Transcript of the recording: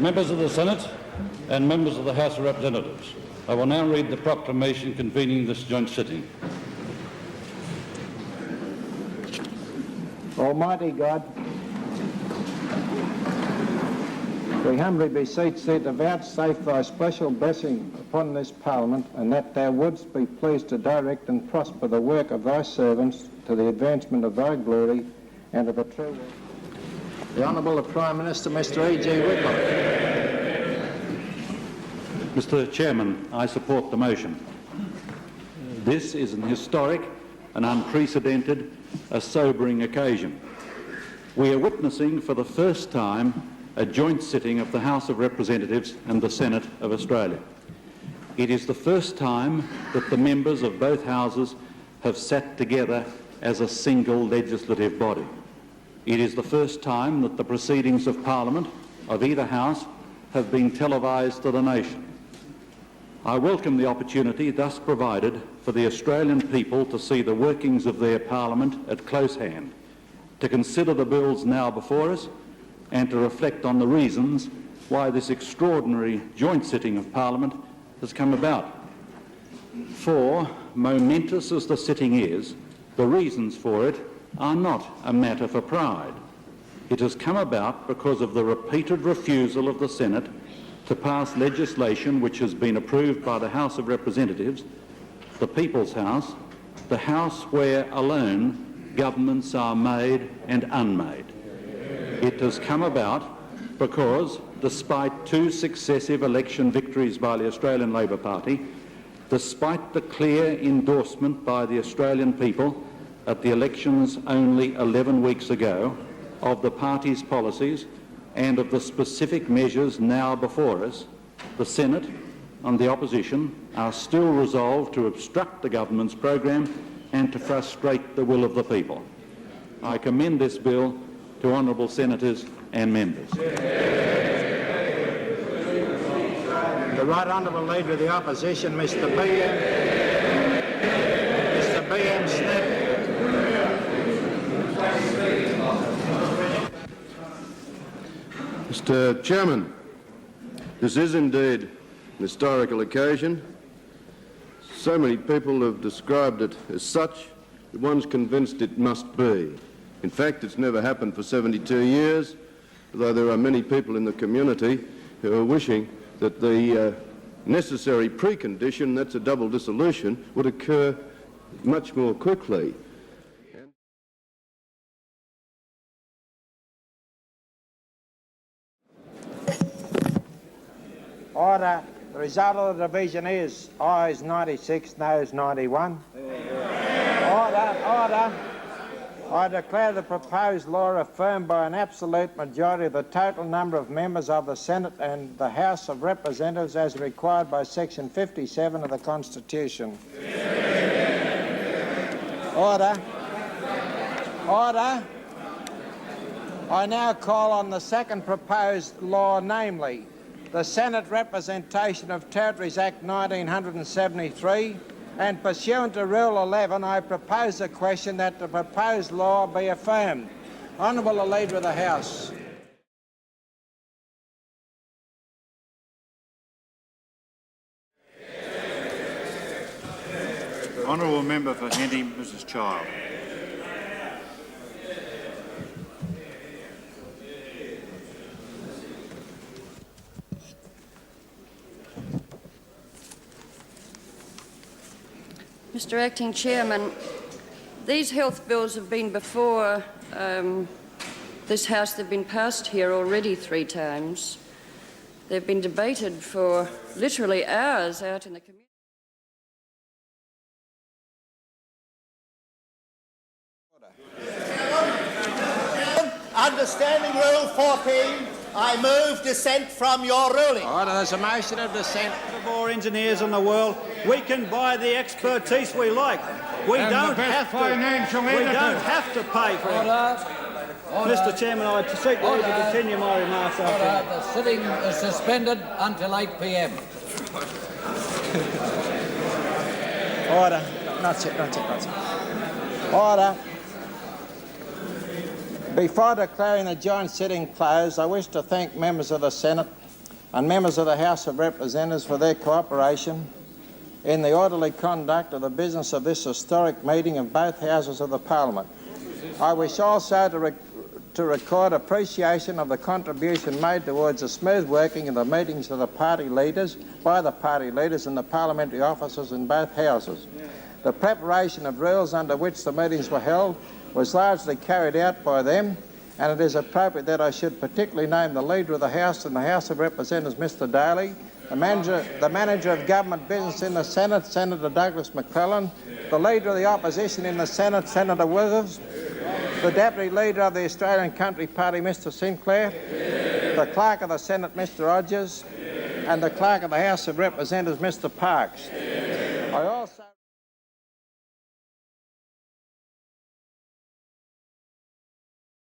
Members of the Senate and members of the House of Representatives, I will now read the proclamation convening this joint sitting. Almighty God, we humbly beseech thee to vouchsafe thy special blessing upon this Parliament, and that thou wouldst be pleased to direct and prosper the work of thy servants to the advancement of thy glory and of the true will. The Honourable Prime Minister, Mr. E.G. Whitlock. Mr. Chairman, I support the motion. This is an historic, an unprecedented, a sobering occasion. We are witnessing for the first time a joint sitting of the House of Representatives and the Senate of Australia. It is the first time that the members of both houses have sat together as a single legislative body. It is the first time that the proceedings of Parliament of either House have been televised to the nation. I welcome the opportunity thus provided for the Australian people to see the workings of their Parliament at close hand, to consider the bills now before us, and to reflect on the reasons why this extraordinary joint sitting of Parliament has come about. For, momentous as the sitting is, the reasons for it are not a matter for pride. It has come about because of the repeated refusal of the Senate to pass legislation which has been approved by the House of Representatives, the People's House, the House where alone governments are made and unmade. It has come about because, despite two successive election victories by the Australian Labor Party, despite the clear endorsement by the Australian people at the elections only 11 weeks ago of the party's policies and of the specific measures now before us, the Senate and the opposition are still resolved to obstruct the government's program and to frustrate the will of the people. I commend this bill to honourable senators and members. The Right Honourable Leader of the Opposition, Mr. B.M. Smith. Mr. Chairman, this is indeed an historical occasion. So many people have described it as such that one's convinced it must be. In fact, it's never happened for 72 years, although there are many people in the community who are wishing that the necessary precondition, that's a double dissolution, would occur much more quickly. Order. The result of the division is ayes 96, noes 91. Order. I declare the proposed law affirmed by an absolute majority of the total number of members of the Senate and the House of Representatives as required by Section 57 of the Constitution. Order. I now call on the second proposed law, namely the Senate Representation of Territories Act 1973, and pursuant to Rule 11, I propose a question that the proposed law be affirmed. Honourable the Leader of the House. Honourable Member for Henty, Mrs. Child. Mr. Acting Chairman, these health bills have been before this House. They've been passed here already 3 times. They've been debated for literally hours out in the community. Understanding Rule 14, I move dissent from your ruling. Order. There's a motion of dissent. More engineers in the world, we can buy the expertise we like. We don't have to pay for it. Mr. Chairman, I seek leave to continue my remarks. The sitting is suspended until 8 p.m. Order. Not it. Order. Before declaring the joint sitting closed, I wish to thank members of the Senate and members of the House of Representatives for their cooperation in the orderly conduct of the business of this historic meeting of both houses of the Parliament. I wish also to record appreciation of the contribution made towards the smooth working of the meetings of the party leaders by the party leaders and the parliamentary officers in both houses. The preparation of rules under which the meetings were held was largely carried out by them, and it is appropriate that I should particularly name the Leader of the House in the House of Representatives, Mr Daly, the Manager of Government Business in the Senate, Senator Douglas McClellan, the Leader of the Opposition in the Senate, Senator Withers, the Deputy Leader of the Australian Country Party, Mr Sinclair, the Clerk of the Senate, Mr Rogers, and the Clerk of the House of Representatives, Mr Parkes. I also